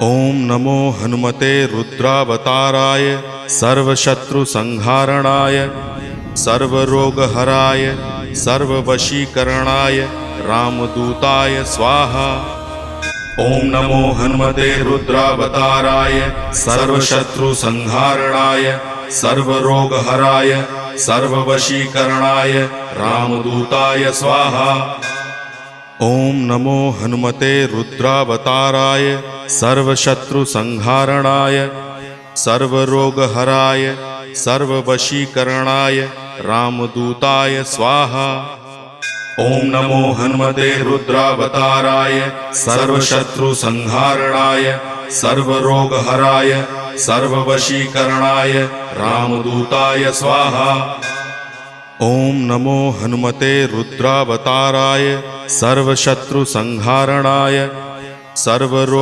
ओम नमो हनुमते रुद्रावताराय सर्वशत्रुसंहारणाय सर्वरोगहराय सर्ववशीकरणाय रामदूताय स्वाहा। ओम नमो हनुमते रुद्रावताराय सर्वशत्रुसंहारणाय सर्वरोगहराय सर्ववशीकरणाय रामदूताय स्वाहा। ओम नमो हनुमते रुद्रावताराय सर्वशत्रुसंहारणाय सर्वरोगहराय सर्ववशीकरणाय रामदूताय स्वाहा। ओम नमो हनुमते रुद्रावताराय सर्वशत्रुसंहारणाय सर्वरोगहराय सर्ववशीकरणाय रामदूताय स्वाहा। ओम नमो हनुमते रुद्रावताराय सर्वशत्रुसंहारणाय सर्वरोग